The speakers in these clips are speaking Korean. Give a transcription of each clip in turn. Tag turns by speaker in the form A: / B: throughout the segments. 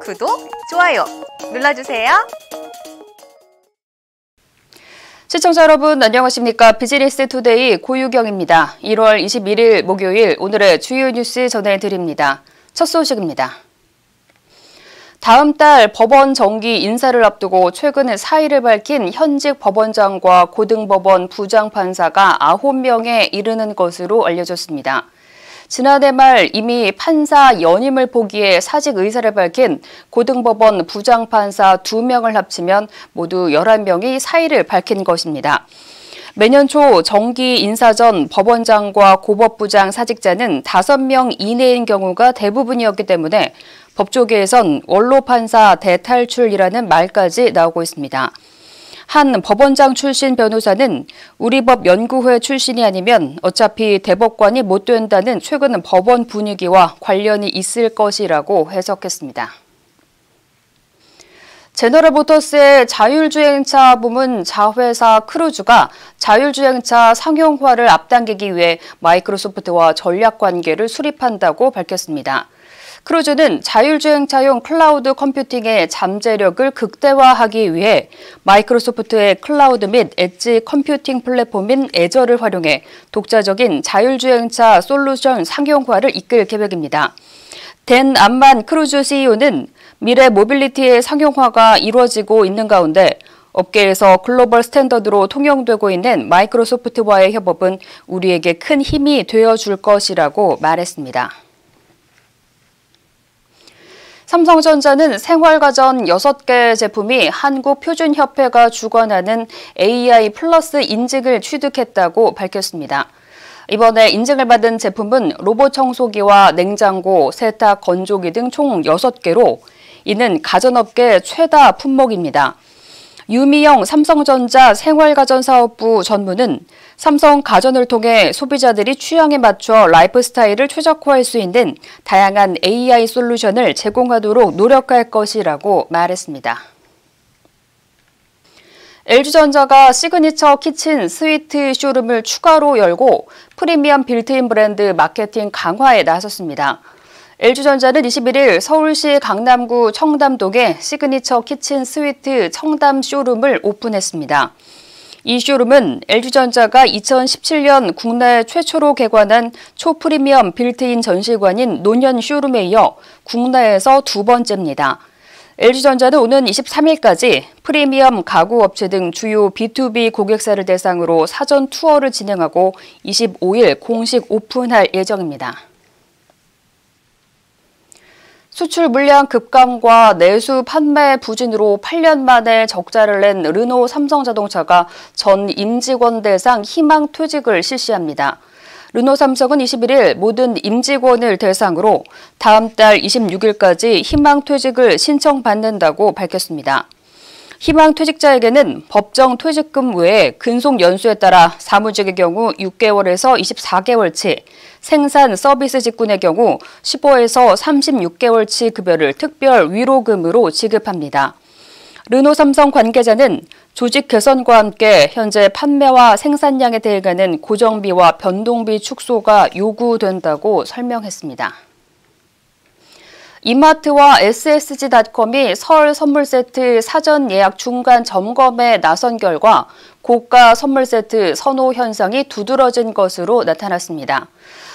A: 구독, 좋아요 눌러주세요.
B: 시청자 여러분 안녕하십니까? 비즈니스 투데이 고유경입니다. 1월 21일 목요일 오늘의 주요 뉴스 전해드립니다. 첫 소식입니다. 다음 달 법원 정기 인사를 앞두고 최근 사의를 밝힌 현직 법원장과 고등법원 부장판사가 9명에 이르는 것으로 알려졌습니다. 지난해 말 이미 판사 연임을 포기해 사직 의사를 밝힌 고등법원 부장판사 2명을 합치면 모두 11명이 사의를 밝힌 것입니다. 매년 초 정기 인사 전 법원장과 고법부장 사직자는 5명 이내인 경우가 대부분이었기 때문에 법조계에선 원로판사 대탈출이라는 말까지 나오고 있습니다. 한 법원장 출신 변호사는 우리 법 연구회 출신이 아니면 어차피 대법관이 못 된다는 최근 법원 분위기와 관련이 있을 것이라고 해석했습니다. 제너럴 모터스의 자율주행차 부문 자회사 크루즈가 자율주행차 상용화를 앞당기기 위해 마이크로소프트와 전략 관계를 수립한다고 밝혔습니다. 크루즈는 자율주행차용 클라우드 컴퓨팅의 잠재력을 극대화하기 위해 마이크로소프트의 클라우드 및 엣지 컴퓨팅 플랫폼인 애저를 활용해 독자적인 자율주행차 솔루션 상용화를 이끌 계획입니다. 댄 암만 크루즈 CEO는 미래 모빌리티의 상용화가 이루어지고 있는 가운데 업계에서 글로벌 스탠더드로 통용되고 있는 마이크로소프트와의 협업은 우리에게 큰 힘이 되어줄 것이라고 말했습니다. 삼성전자는 생활가전 6개 제품이 한국표준협회가 주관하는 AI 플러스 인증을 취득했다고 밝혔습니다. 이번에 인증을 받은 제품은 로봇 청소기와 냉장고, 세탁 건조기 등 총 6개로 이는 가전업계 최다 품목입니다. 유미영 삼성전자 생활가전사업부 전무는 삼성 가전을 통해 소비자들이 취향에 맞춰 라이프 스타일을 최적화할 수 있는 다양한 AI 솔루션을 제공하도록 노력할 것이라고 말했습니다. LG전자가 시그니처 키친 스위트 쇼룸을 추가로 열고 프리미엄 빌트인 브랜드 마케팅 강화에 나섰습니다. LG전자는 21일 서울시 강남구 청담동에 시그니처 키친 스위트 청담 쇼룸을 오픈했습니다. 이 쇼룸은 LG전자가 2017년 국내 최초로 개관한 초프리미엄 빌트인 전시관인 노년 쇼룸에 이어 국내에서 2번째입니다. LG전자는 오는 23일까지 프리미엄 가구 업체 등 주요 B2B 고객사를 대상으로 사전 투어를 진행하고 25일 공식 오픈할 예정입니다. 수출 물량 급감과 내수 판매 부진으로 8년 만에 적자를 낸 르노 삼성자동차가 전 임직원 대상 희망퇴직을 실시합니다. 르노 삼성은 21일 모든 임직원을 대상으로 다음 달 26일까지 희망퇴직을 신청받는다고 밝혔습니다. 희망퇴직자에게는 법정 퇴직금 외에 근속 연수에 따라 사무직의 경우 6개월에서 24개월치, 생산 서비스 직군의 경우 15에서 36개월치 급여를 특별 위로금으로 지급합니다. 르노 삼성 관계자는 조직 개선과 함께 현재 판매와 생산량에 대응하는 고정비와 변동비 축소가 요구된다고 설명했습니다. 이마트와 SSG닷컴이 설 선물 세트 사전 예약 중간 점검에 나선 결과 고가 선물 세트 선호 현상이 두드러진 것으로 나타났습니다.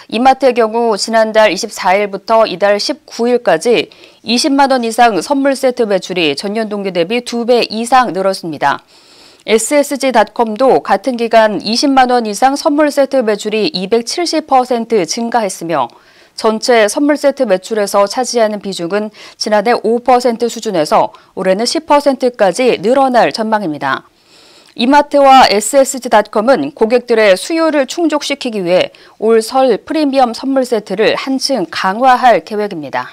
B: 이마트의 경우 지난달 24일부터 이달 19일까지 20만 원 이상 선물 세트 매출이 전년 동기 대비 2배 이상 늘었습니다. SSG닷컴도 같은 기간 20만 원 이상 선물 세트 매출이 270% 증가했으며 전체 선물 세트 매출에서 차지하는 비중은 지난해 5% 수준에서 올해는 10%까지 늘어날 전망입니다. 이마트와 SSG닷컴은 고객들의 수요를 충족시키기 위해 올 설 프리미엄 선물 세트를 한층 강화할 계획입니다.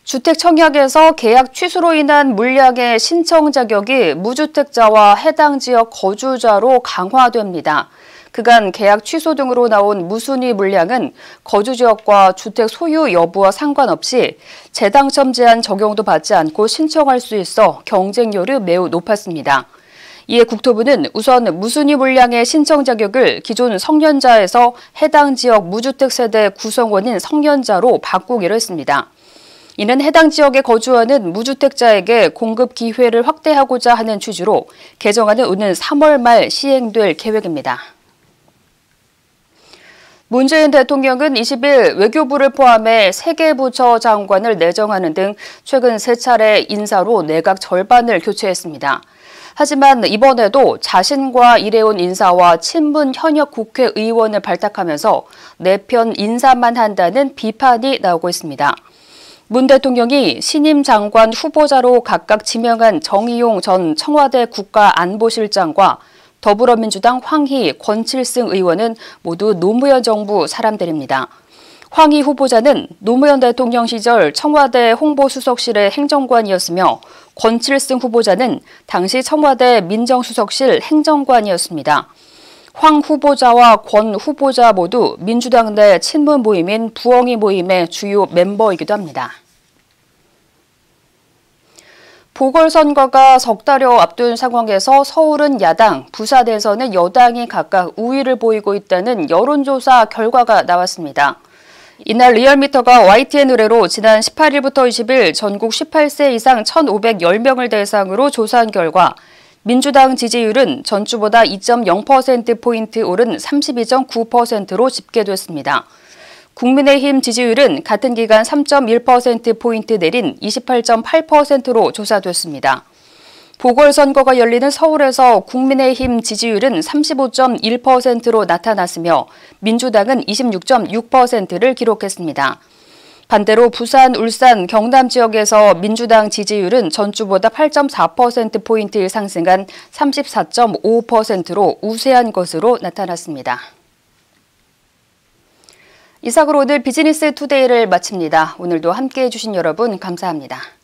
B: 주택 청약에서 계약 취소로 인한 물량의 신청 자격이 무주택자와 해당 지역 거주자로 강화됩니다. 그간 계약 취소 등으로 나온 무순위 물량은 거주 지역과 주택 소유 여부와 상관없이 재당첨 제한 적용도 받지 않고 신청할 수 있어 경쟁률이 매우 높았습니다. 이에 국토부는 우선 무순위 물량의 신청 자격을 기존 성년자에서 해당 지역 무주택 세대 구성원인 성년자로 바꾸기로 했습니다. 이는 해당 지역에 거주하는 무주택자에게 공급 기회를 확대하고자 하는 취지로 개정안은 오는 3월 말 시행될 계획입니다. 문재인 대통령은 20일 외교부를 포함해 3개 부처 장관을 내정하는 등 최근 3차례 인사로 내각 절반을 교체했습니다. 하지만 이번에도 자신과 일해온 인사와 친문 현역 국회의원을 발탁하면서 내 편 인사만 한다는 비판이 나오고 있습니다. 문 대통령이 신임 장관 후보자로 각각 지명한 정의용 전 청와대 국가안보실장과 더불어민주당 황희, 권칠승 의원은 모두 노무현 정부 사람들입니다. 황희 후보자는 노무현 대통령 시절 청와대 홍보수석실의 행정관이었으며 권칠승 후보자는 당시 청와대 민정수석실 행정관이었습니다. 황 후보자와 권 후보자 모두 민주당 내 친문 모임인 부엉이 모임의 주요 멤버이기도 합니다. 보궐선거가 석 달여 앞둔 상황에서 서울은 야당, 부산에서는 여당이 각각 우위를 보이고 있다는 여론조사 결과가 나왔습니다. 이날 리얼미터가 YTN 의뢰로 지난 18일부터 20일 전국 18세 이상 1,510명을 대상으로 조사한 결과 민주당 지지율은 전주보다 2.0%포인트 오른 32.9%로 집계됐습니다. 국민의힘 지지율은 같은 기간 3.1%포인트 내린 28.8%로 조사됐습니다. 보궐선거가 열리는 서울에서 국민의힘 지지율은 35.1%로 나타났으며 민주당은 26.6%를 기록했습니다. 반대로 부산, 울산, 경남 지역에서 민주당 지지율은 전주보다 8.4%포인트 상승한 34.5%로 우세한 것으로 나타났습니다. 이상으로 오늘 비즈니스 투데이를 마칩니다. 오늘도 함께해 주신 여러분 감사합니다.